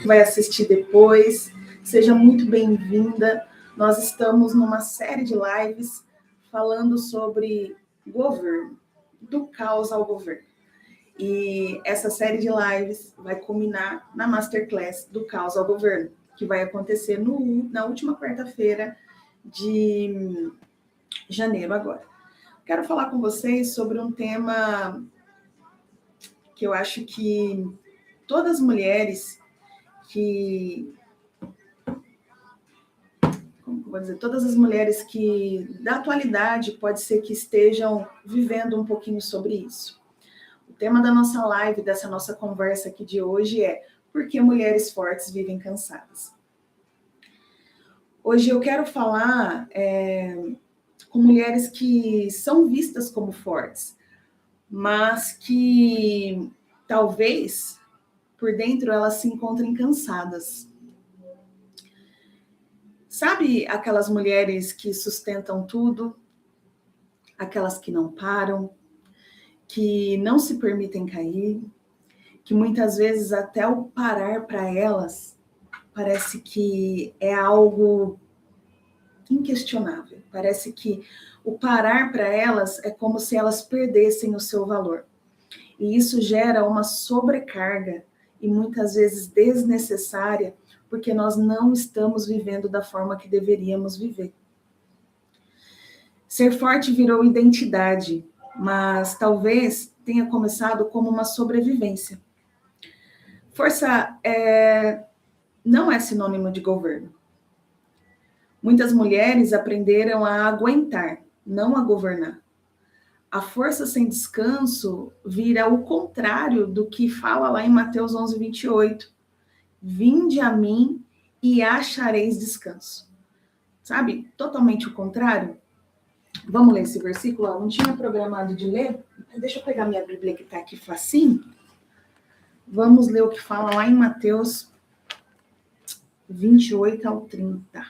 vai assistir depois, seja muito bem-vinda. Nós estamos numa série de lives falando sobre governo, do caos ao governo. E essa série de lives vai culminar na Masterclass do caos ao governo, que vai acontecer na última quarta-feira de janeiro agora. Quero falar com vocês sobre um tema que eu acho que todas as mulheres todas as mulheres que da atualidade pode ser que estejam vivendo um pouquinho sobre isso. O tema da nossa live, dessa nossa conversa aqui de hoje é: por que mulheres fortes vivem cansadas? Hoje eu quero falar com mulheres que são vistas como fortes, mas que talvez por dentro elas se encontrem cansadas. Sabe aquelas mulheres que sustentam tudo, aquelas que não param, que não se permitem cair, que muitas vezes até o parar para elas parece que é algo inquestionável. Parece que o parar para elas é como se elas perdessem o seu valor. E isso gera uma sobrecarga e muitas vezes desnecessária, porque nós não estamos vivendo da forma que deveríamos viver. Ser forte virou identidade, mas talvez tenha começado como uma sobrevivência. Força não é sinônimo de governo. Muitas mulheres aprenderam a aguentar, não a governar. A força sem descanso vira o contrário do que fala lá em Mateus 11:28. Vinde a mim e achareis descanso. Sabe? Totalmente o contrário. Vamos ler esse versículo? Eu não tinha programado de ler. Deixa eu pegar minha Bíblia que está aqui facinho. Vamos ler o que fala lá em Mateus 28 ao 30.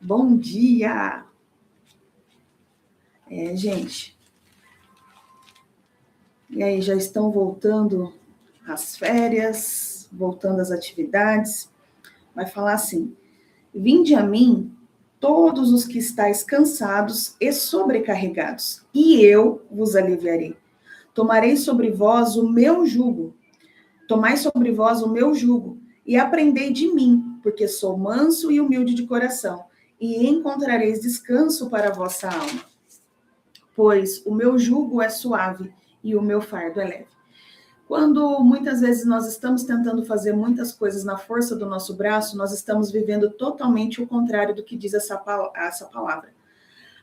Bom dia! Gente. E aí, já estão voltando as férias, voltando as atividades. Vai falar assim: vinde a mim, todos os que estáis cansados e sobrecarregados, e eu vos aliviarei. Tomai sobre vós o meu jugo, e aprendei de mim, porque sou manso e humilde de coração, e encontrareis descanso para a vossa alma. Pois o meu jugo é suave e o meu fardo é leve. Quando muitas vezes nós estamos tentando fazer muitas coisas na força do nosso braço, nós estamos vivendo totalmente o contrário do que diz essa palavra.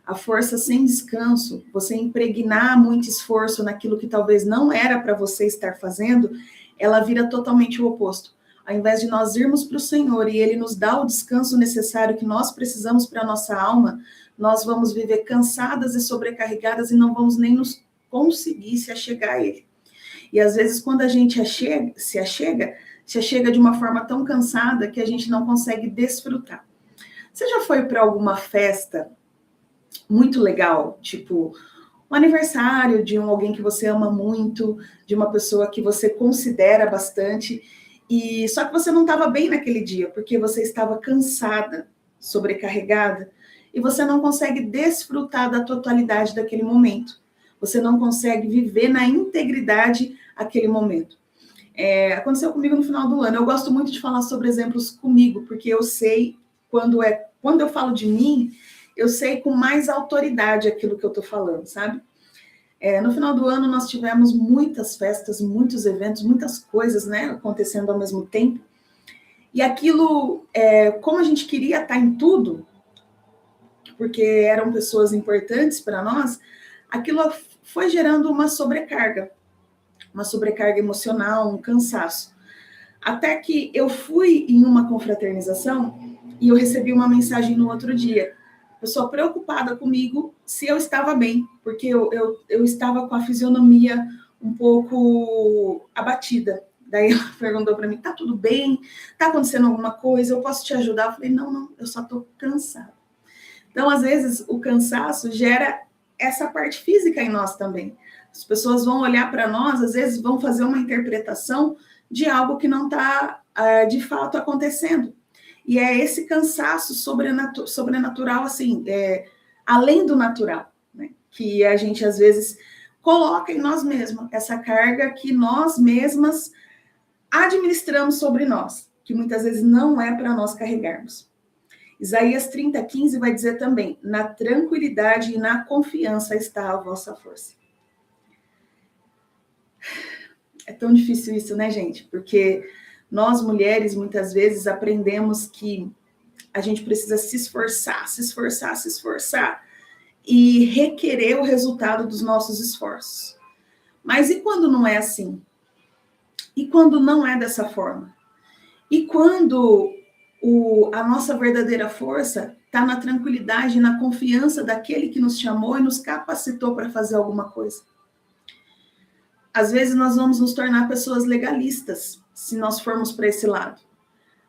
A força sem descanso, você impregnar muito esforço naquilo que talvez não era para você estar fazendo, ela vira totalmente o oposto. Ao invés de nós irmos para o Senhor e Ele nos dá o descanso necessário que nós precisamos para a nossa alma, nós vamos viver cansadas e sobrecarregadas e não vamos nem nos conseguir se achegar a Ele. E às vezes quando a gente se achega de uma forma tão cansada que a gente não consegue desfrutar. Você já foi para alguma festa muito legal, tipo um aniversário de alguém que você ama muito, de uma pessoa que você considera bastante, e só que você não estava bem naquele dia, porque você estava cansada, sobrecarregada, e você não consegue desfrutar da totalidade daquele momento. Você não consegue viver na integridade aquele momento. Aconteceu comigo no final do ano. Eu gosto muito de falar sobre exemplos comigo, porque eu sei quando eu falo de mim, eu sei com mais autoridade aquilo que eu estou falando, sabe? No final do ano nós tivemos muitas festas, muitos eventos, muitas coisas, né, acontecendo ao mesmo tempo. E aquilo, como a gente queria estar em tudo, porque eram pessoas importantes para nós, aquilo foi gerando uma sobrecarga emocional, um cansaço. Até que eu fui em uma confraternização e eu recebi uma mensagem no outro dia. Pessoa preocupada comigo se eu estava bem, porque eu estava com a fisionomia um pouco abatida. Daí ela perguntou para mim: tá tudo bem? Tá acontecendo alguma coisa? Eu posso te ajudar? Eu falei: não, eu só estou cansada. Então, às vezes, o cansaço gera essa parte física em nós também. As pessoas vão olhar para nós, às vezes vão fazer uma interpretação de algo que não está de fato acontecendo. E é esse cansaço sobrenatural, assim, além do natural, né? Que a gente, às vezes, coloca em nós mesmos, essa carga que nós mesmas administramos sobre nós, que muitas vezes não é para nós carregarmos. Isaías 30:15 vai dizer também: na tranquilidade e na confiança está a vossa força. É tão difícil isso, né, gente? Porque nós, mulheres, muitas vezes aprendemos que a gente precisa se esforçar, se esforçar, se esforçar e requerer o resultado dos nossos esforços. Mas e quando não é assim? E quando não é dessa forma? E quando a nossa verdadeira força está na tranquilidade e na confiança daquele que nos chamou e nos capacitou para fazer alguma coisa? Às vezes nós vamos nos tornar pessoas legalistas, se nós formos para esse lado.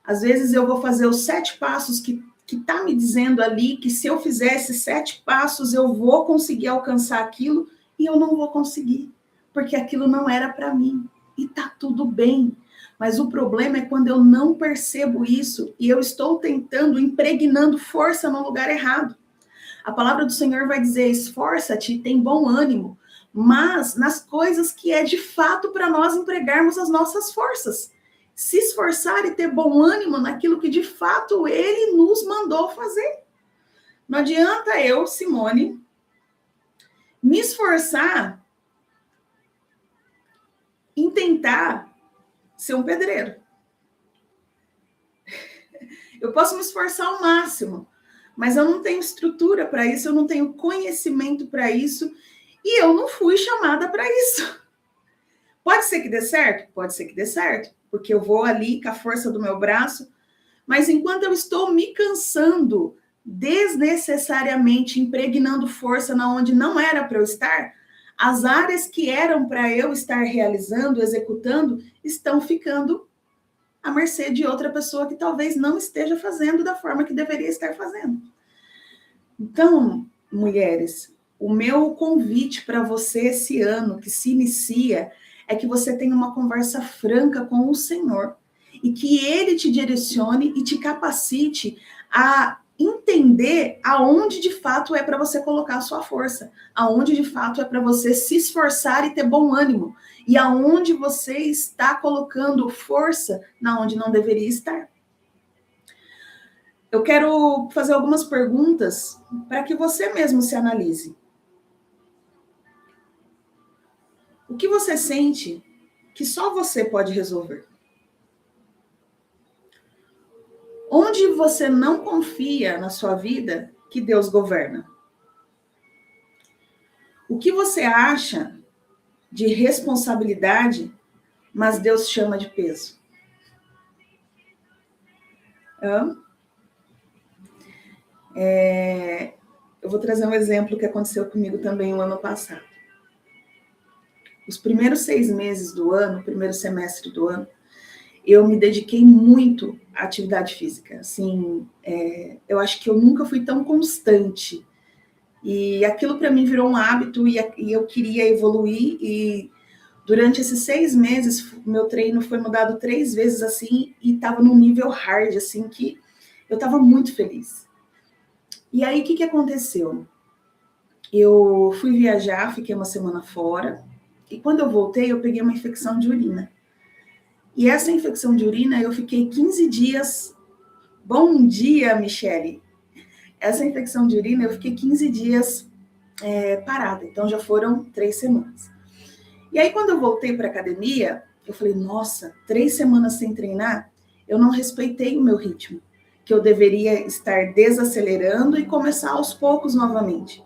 Às vezes eu vou fazer os 7 passos que está me dizendo ali que se eu fizer esses 7 passos eu vou conseguir alcançar aquilo e eu não vou conseguir, porque aquilo não era para mim. E tá tudo bem. Mas o problema é quando eu não percebo isso e eu estou tentando, impregnando força no lugar errado. A palavra do Senhor vai dizer: esforça-te e tem bom ânimo, mas nas coisas que é de fato para nós empregarmos as nossas forças. Se esforçar e ter bom ânimo naquilo que de fato Ele nos mandou fazer. Não adianta eu, Simone, me esforçar em tentar ser um pedreiro. Eu posso me esforçar ao máximo, mas eu não tenho estrutura para isso, eu não tenho conhecimento para isso, e eu não fui chamada para isso. Pode ser que dê certo? Pode ser que dê certo, porque eu vou ali com a força do meu braço, mas enquanto eu estou me cansando desnecessariamente, impregnando força na onde não era para eu estar, as áreas que eram para eu estar realizando, executando, estão ficando à mercê de outra pessoa que talvez não esteja fazendo da forma que deveria estar fazendo. Então, mulheres, o meu convite para você esse ano que se inicia é que você tenha uma conversa franca com o Senhor e que Ele te direcione e te capacite a entender aonde de fato é para você colocar a sua força, aonde de fato é para você se esforçar e ter bom ânimo, e aonde você está colocando força na onde não deveria estar. Eu quero fazer algumas perguntas para que você mesmo se analise. O que você sente que só você pode resolver? Onde você não confia na sua vida que Deus governa? O que você acha de responsabilidade, mas Deus chama de peso? Eu vou trazer um exemplo que aconteceu comigo também o ano passado. Os primeiros 6 meses do ano, primeiro semestre do ano, eu me dediquei muito à atividade física. Assim, eu acho que eu nunca fui tão constante. E aquilo para mim virou um hábito e eu queria evoluir. E durante esses 6 meses, meu treino foi mudado 3 vezes assim e estava num nível hard, assim, que eu estava muito feliz. E aí, o que aconteceu? Eu fui viajar, fiquei uma semana fora, e quando eu voltei, eu peguei uma infecção de urina. E essa infecção de urina, eu fiquei 15 dias... Bom dia, Michele! Essa infecção de urina, eu fiquei 15 dias parada, então já foram 3 semanas. E aí, quando eu voltei para a academia, eu falei, nossa, 3 semanas sem treinar, eu não respeitei o meu ritmo, que eu deveria estar desacelerando e começar aos poucos novamente.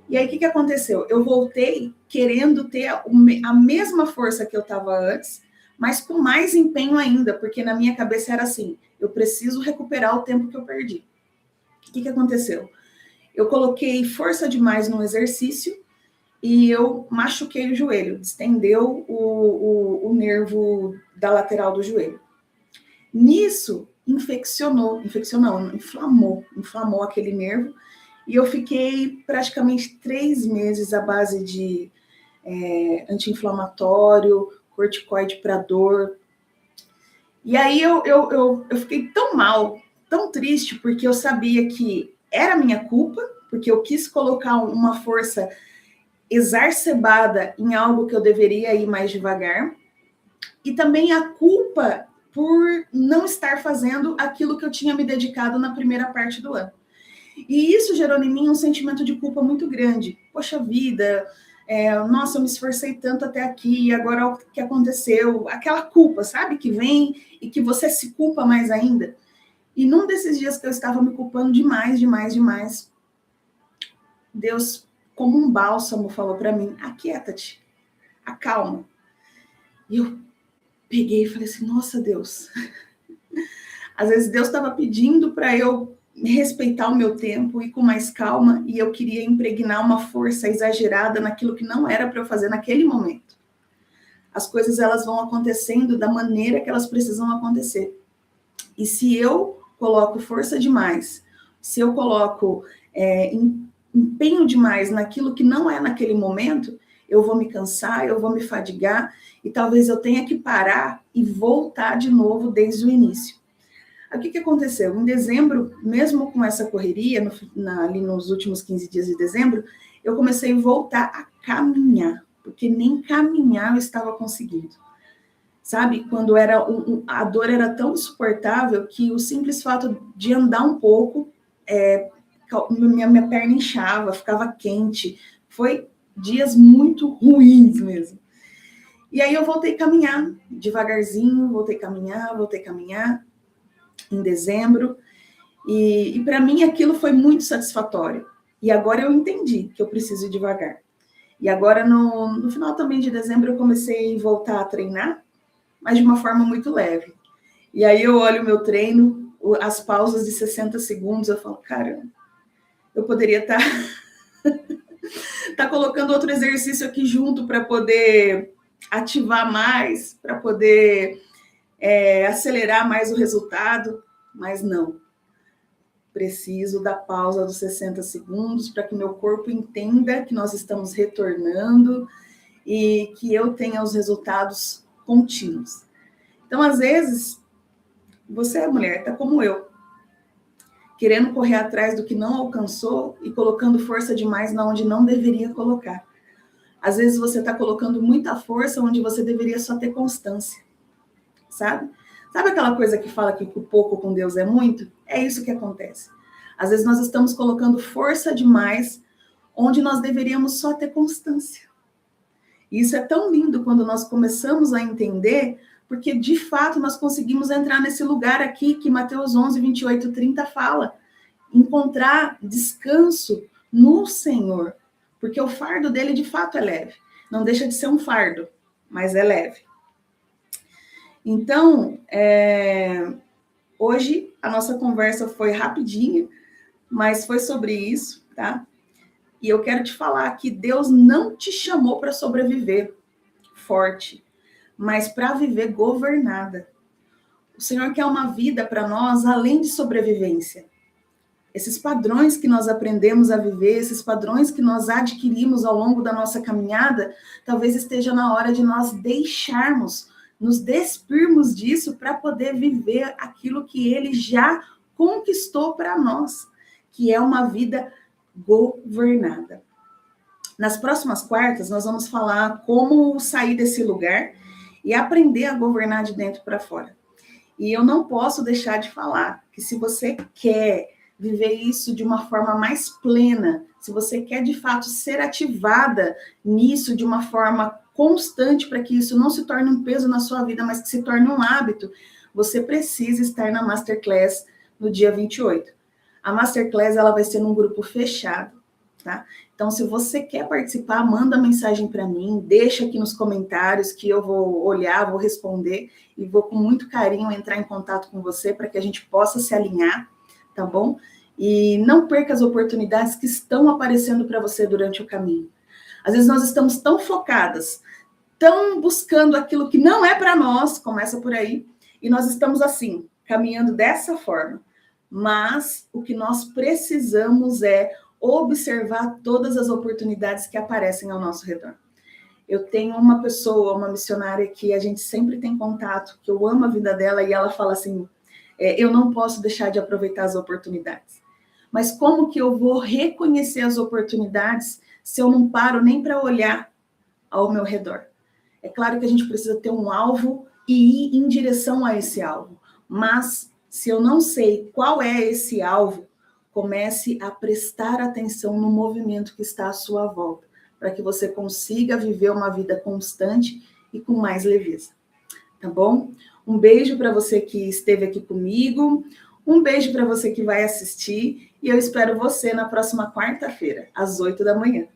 E aí, o que aconteceu? Eu voltei querendo ter a mesma força que eu estava antes, mas com mais empenho ainda, porque na minha cabeça era assim, eu preciso recuperar o tempo que eu perdi. O que aconteceu? Eu coloquei força demais no exercício e eu machuquei o joelho, distendeu o nervo da lateral do joelho. Nisso, inflamou aquele nervo, e eu fiquei praticamente 3 meses à base de anti-inflamatório, corticoide para dor. E aí eu fiquei tão mal, tão triste, porque eu sabia que era minha culpa, porque eu quis colocar uma força exacerbada em algo que eu deveria ir mais devagar, e também a culpa por não estar fazendo aquilo que eu tinha me dedicado na primeira parte do ano. E isso gerou em mim um sentimento de culpa muito grande. Poxa vida, nossa, eu me esforcei tanto até aqui, e agora o que aconteceu? Aquela culpa, sabe? Que vem e que você se culpa mais ainda. E num desses dias que eu estava me culpando demais, Deus, como um bálsamo, falou para mim: aquieta-te, acalma. E eu peguei e falei assim: nossa, Deus. Às vezes Deus estava pedindo para eu respeitar o meu tempo e com mais calma, e eu queria impregnar uma força exagerada naquilo que não era para eu fazer naquele momento. As coisas, elas vão acontecendo da maneira que elas precisam acontecer. E se eu coloco força demais, se eu coloco empenho demais naquilo que não é naquele momento, eu vou me cansar, eu vou me fadigar, e talvez eu tenha que parar e voltar de novo desde o início. O que aconteceu? Em dezembro, mesmo com essa correria, ali nos últimos 15 dias de dezembro, eu comecei a voltar a caminhar, porque nem caminhar eu estava conseguindo. Sabe? Quando a dor era tão insuportável que o simples fato de andar um pouco, minha perna inchava, ficava quente. Foi dias muito ruins mesmo. E aí eu voltei a caminhar, devagarzinho, voltei a caminhar, em dezembro, e para mim aquilo foi muito satisfatório. E agora eu entendi que eu preciso ir devagar. E agora, no final também de dezembro, eu comecei a voltar a treinar, mas de uma forma muito leve. E aí eu olho o meu treino, as pausas de 60 segundos, eu falo, caramba, eu poderia tá colocando outro exercício aqui junto para poder ativar mais, para poder acelerar mais o resultado, mas não. Preciso da pausa dos 60 segundos para que meu corpo entenda que nós estamos retornando e que eu tenha os resultados contínuos. Então, às vezes, você é mulher, está como eu, querendo correr atrás do que não alcançou e colocando força demais na onde não deveria colocar. Às vezes você está colocando muita força onde você deveria só ter constância, sabe? Sabe aquela coisa que fala que o pouco com Deus é muito? É isso que acontece. Às vezes nós estamos colocando força demais onde nós deveríamos só ter constância. E isso é tão lindo quando nós começamos a entender, porque de fato nós conseguimos entrar nesse lugar aqui que Mateus 11, 28, 30 fala. Encontrar descanso no Senhor, porque o fardo dele de fato é leve. Não deixa de ser um fardo, mas é leve. Então, hoje a nossa conversa foi rapidinha, mas foi sobre isso, tá? E eu quero te falar que Deus não te chamou para sobreviver forte, mas para viver governada. O Senhor quer uma vida para nós além de sobrevivência. Esses padrões que nós aprendemos a viver, esses padrões que nós adquirimos ao longo da nossa caminhada, talvez esteja na hora de nós deixarmos, nos despirmos disso para poder viver aquilo que Ele já conquistou para nós, que é uma vida governada. Nas próximas quartas, nós vamos falar como sair desse lugar e aprender a governar de dentro para fora. E eu não posso deixar de falar que se você quer viver isso de uma forma mais plena, se você quer de fato ser ativada nisso de uma forma constante para que isso não se torne um peso na sua vida, mas que se torne um hábito, você precisa estar na Masterclass no dia 28. A Masterclass, ela vai ser num grupo fechado, tá? Então, se você quer participar, manda mensagem para mim, deixa aqui nos comentários que eu vou olhar, vou responder e vou com muito carinho entrar em contato com você para que a gente possa se alinhar, tá bom? E não perca as oportunidades que estão aparecendo para você durante o caminho. Às vezes nós estamos tão focadas, tão buscando aquilo que não é para nós, começa por aí, e nós estamos assim, caminhando dessa forma. Mas o que nós precisamos é observar todas as oportunidades que aparecem ao nosso redor. Eu tenho uma pessoa, uma missionária que a gente sempre tem contato, que eu amo a vida dela, e ela fala assim, eu não posso deixar de aproveitar as oportunidades. Mas como que eu vou reconhecer as oportunidades se eu não paro nem para olhar ao meu redor? É claro que a gente precisa ter um alvo e ir em direção a esse alvo. Mas se eu não sei qual é esse alvo, comece a prestar atenção no movimento que está à sua volta, para que você consiga viver uma vida constante e com mais leveza. Tá bom? Um beijo para você que esteve aqui comigo, um beijo para você que vai assistir, e eu espero você na próxima quarta-feira, às 8 da manhã.